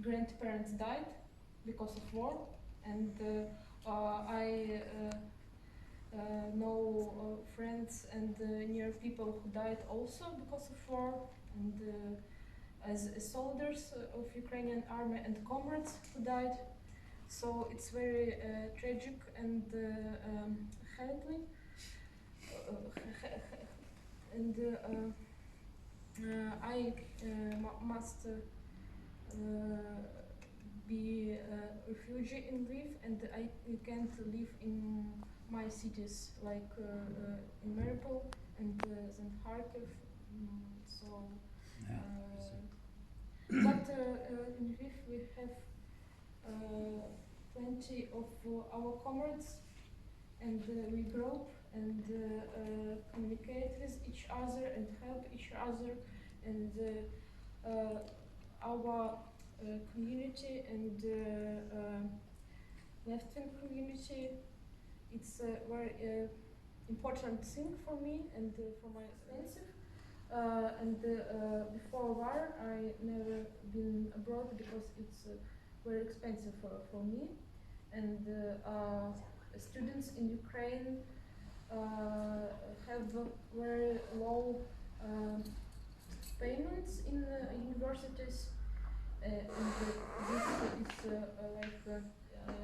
grandparents died because of war, and I know friends and near people who died also because of war, and as soldiers of Ukrainian army and comrades who died. So it's very tragic and sadly. And I must be a refugee in Lviv, and I can't live in my cities like in Mariupol and then Kharkiv. But in Lviv we have plenty of our comrades, and we grow and communicate with each other and help each other, and our community and left-wing community, it's a very important thing for me and for my expensive. And before war, I never been abroad because it's very expensive for me. And students in Ukraine have very low payments in universities. And this is like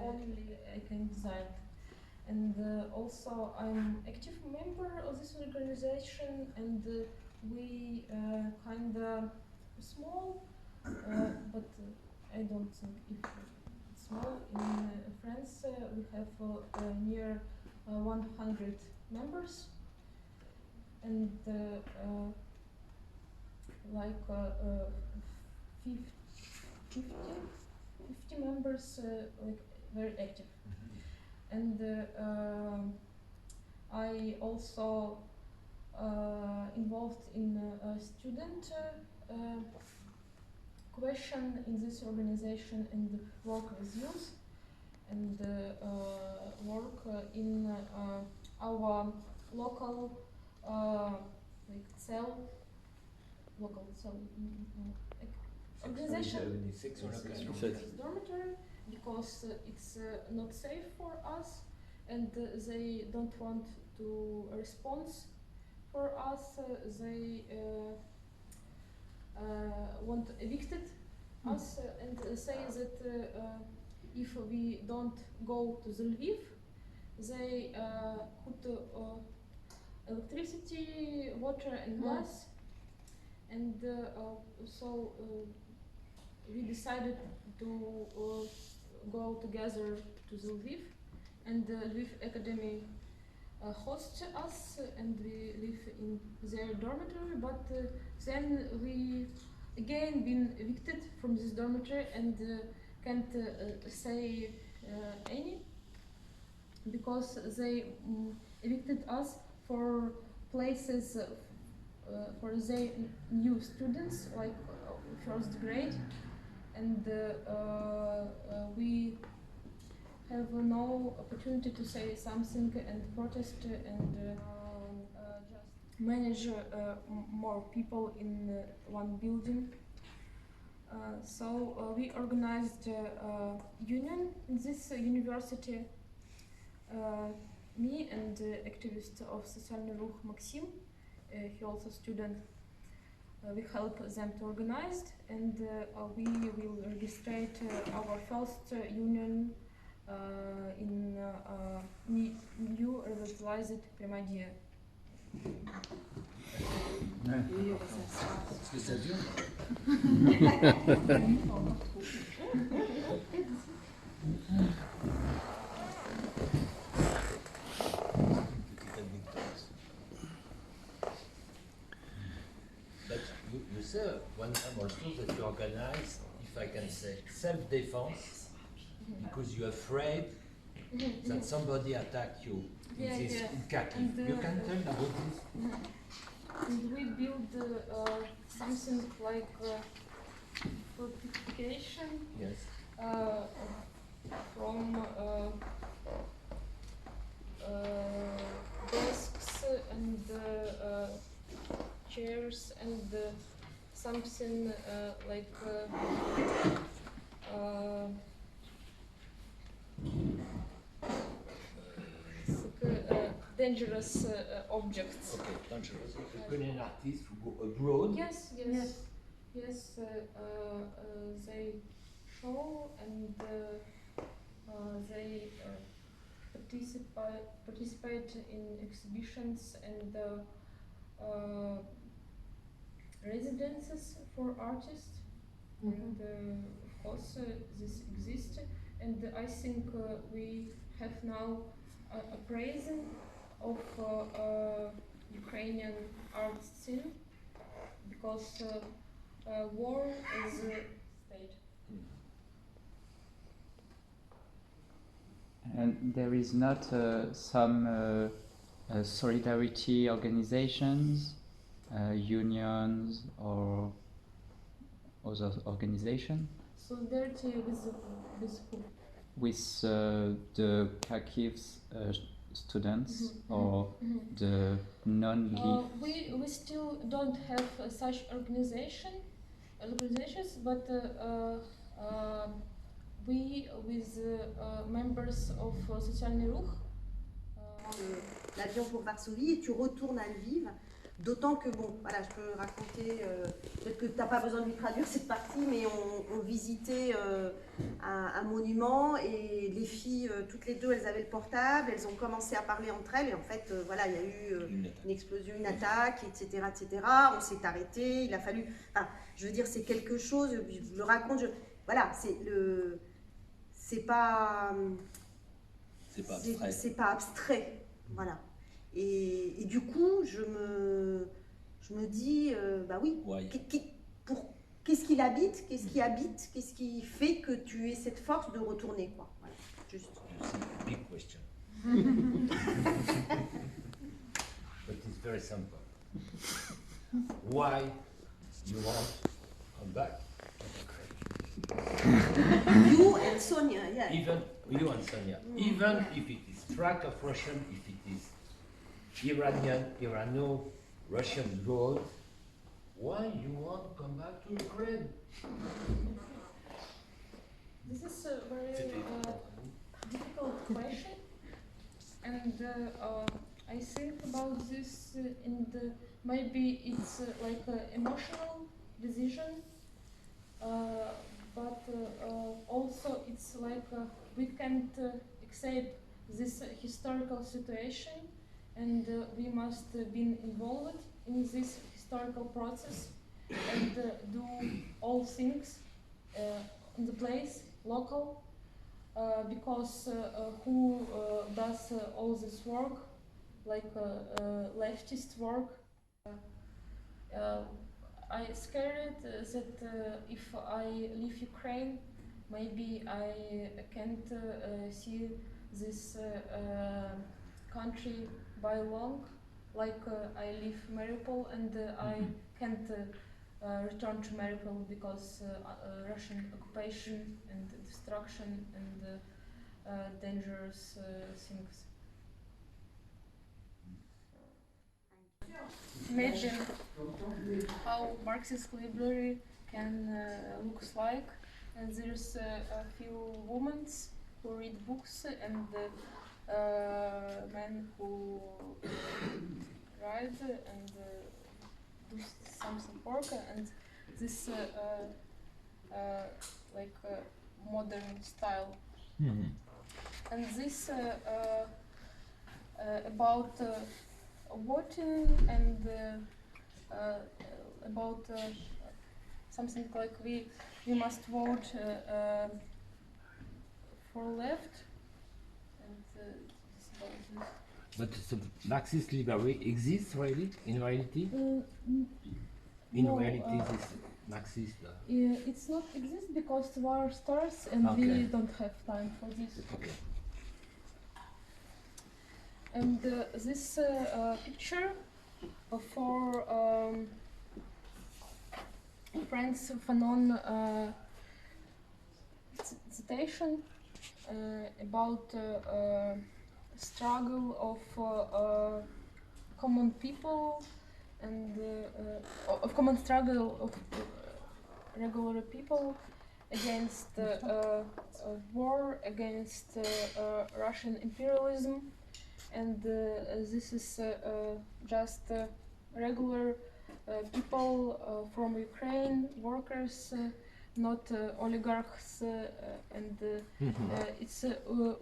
only I can design. And also I'm active member of this organization, and we kinda small, but I don't think if it's small. In France we have near 100 members, and like 50 members like very active. And I also involved in a student question in this organization, and work with youth, and work in our local like cell, organization, dormitory, because it's not safe for us, and they don't want to respond for us. They want evicted us and say that if we don't go to the Lviv, they put electricity, water and gas, and so we decided to go together to the Lviv, and Lviv Academy hosts us, and we live in their dormitory, but then we again been evicted from this dormitory and can't say any, because they evicted us for places for the new students, like first grade, and we have no opportunity to say something and protest and just manage more people in one building. So we organized a union in this university. Me and activist of Социальный рух Maxim, he also student, we help them to organize, and we will register our first union in new revitalized Primadier. Est-ce que ça dure? But you say one time also that you organize, if I can say, self-defense, because you're afraid that somebody attack you in Kharkiv. You can tell about this? And we build something like fortification. Yes. From desks and chairs and something like dangerous objects. Okay, dangerous. You could an artist who go abroad. Yes. They show and they participate in exhibitions and residences for artists. And of course this exists, and I think we have now a praise of Ukrainian art scene, because war is state. And there is not some solidarity organizations, unions, or other organizations? Solidarity with who? With the Kharkiv students or the non-leaf? We still don't have such organizations, but we with members of Социальный рух. L'avion pour Varsovie et tu retournes à Lviv. D'autant que, bon, voilà, je peux raconter, peut-être que tu n'as pas besoin de lui traduire cette partie, mais on visitait un monument et les filles, toutes les deux, elles avaient le portable, elles ont commencé à parler entre elles et en fait, voilà, il y a eu une explosion, une attaque, etc., etc. On s'est arrêté, il a fallu... Enfin, je veux dire, c'est quelque chose, je vous le raconte, voilà, c'est pas abstrait, voilà. Et du coup, je me dis, bah oui, qu'est-ce qui habite, qu'est-ce qui fait que tu aies cette force de retourner, quoi. Voilà, juste. Big question. But it's very simple. Why you want to come back? You and Sonia, yeah. Even you and Sonia. Even if it is track of Russian, if it is Iranian, Irano-Russian road, why you want to come back to Ukraine? This is a very difficult question, and I think about this and maybe it's like an emotional decision, but also it's like we can't accept this historical situation, and we must be involved in this historical process and do all things in the place, local, because who does all this work, like leftist work. I scared that if I leave Ukraine, maybe I can't see this country by long, like I leave Mariupol, and I can't return to Mariupol because Russian occupation and destruction and dangerous things. Imagine how Marxist library can looks like, and there's a few women who read books and men who write and do something work, and this like modern style. And this about voting and about something like we must vote for left, and this about this. But the Marxist library exists really, in reality? In No, reality, this Marxist... it's not exist because the war starts and we don't have time for this. Okay. And this picture for Franz Fanon citation about struggle of common people and of common struggle of regular people against war, against Russian imperialism, and this is just regular people from Ukraine, workers, not oligarchs, and it's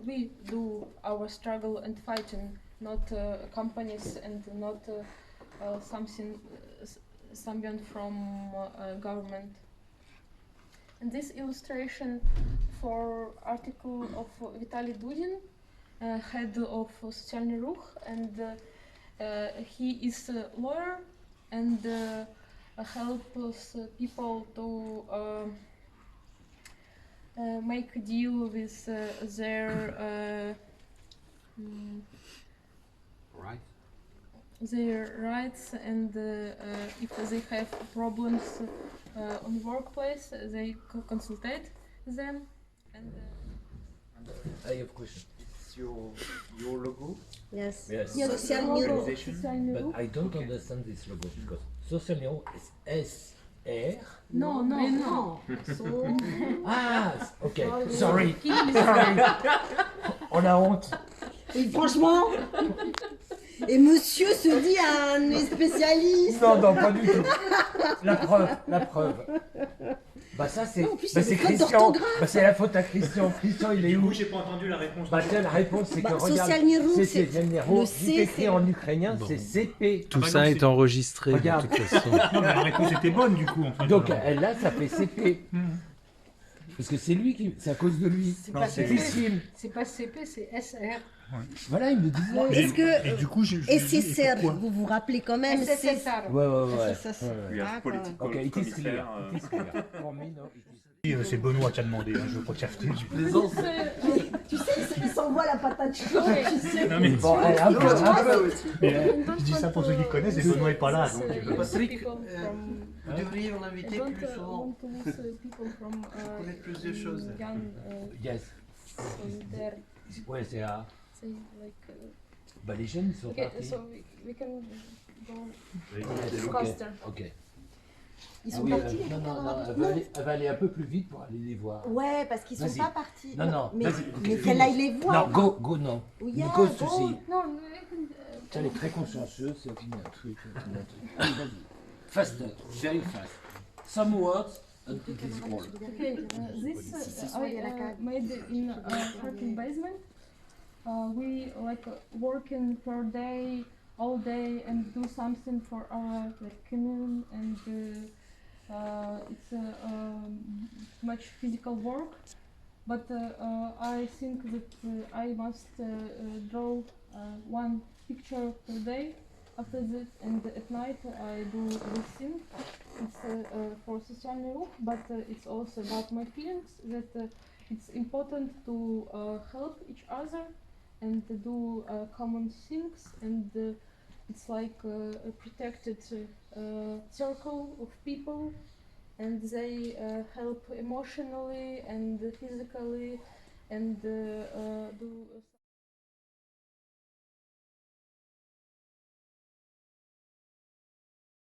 we do our struggle and fighting, not companies and not someone from government. And this illustration for article of Vitaly Dudin, head of Социальный рух, and he is a lawyer and helps people to make a deal with their rights, and if they have problems on workplace, they consultate them. And I have a question. It's your logo? Yes. Yes. Социальный рух. But I don't understand this logo because Socialement is S-R. No. Ah, ok. Sorry. Sorry. On a honte. Et franchement, et monsieur se dit un spécialiste. Non, pas du tout. La preuve. Bah ça c'est, Non, en plus, bah, il y a c'est des fautes Christian. d'orthographe. Bah c'est la faute à Christian. Christian il est Du où? coup, j'ai pas entendu la réponse. Bah tiens, la réponse c'est que regarde, Socialny ruch, c'est c'est- généraux. le Tout C, écrit c'est- en ukrainien, Bon. c'est CP. Tout bah ça non, est c'est- enregistré Regarde. de toute façon. Non, mais la réponse était bonne du coup. En fait, Donc alors. là ça fait CP. Parce que c'est lui qui, c'est à cause de lui. Non, C'est c'est- difficile. C'est pas CP, c'est SR. Voilà, il me disait. Mais- Est-ce que- et du coup, j'ai. SSR, vous vous rappelez quand même SSR. Ouais. SSR. We have D'accord. political Ok, it is clear. commissaire. It is clear. For me, no, it is. C'est Benoît qui a demandé, hein, je veux pas cafeter. Tu sais, il s'envoie la patate chaude, tu sais. Non mais Bon, allez, un peu. je dis ça pour ceux qui connaissent, et Benoît est pas là. Donc, Patrick, vous devriez en inviter plus souvent. Connaître plus de choses. Yes. Solidaires. Ouais, c'est à. Say like. Bah, les jeunes ils sont Okay, partis. so we can go Yes, ok. faster. Ok. Ils Ah sont oui, partis, les non, camarades. elle va aller un peu plus vite pour aller les voir. Ouais, parce qu'ils sont Vas-y. pas partis. Non, mais vas-y, mais ok. qu'elle aille les voir. Non, go, non. Yeah, Nico, go. ceci. No, Elle est très consciencieuse, c'est fini un truc. Allez, vas-y. Faster, very fast. Some words and it is all. okay, this I made in parking basement. We like working per day, all day, and do something for our like commune, and it's much physical work. But I think that I must draw one picture per day. After that, and at night I do this thing. It's for Социальный рух, but it's also about my feelings that it's important to help each other and to do common things, and it's like a protected circle of people, and they help emotionally and physically, and do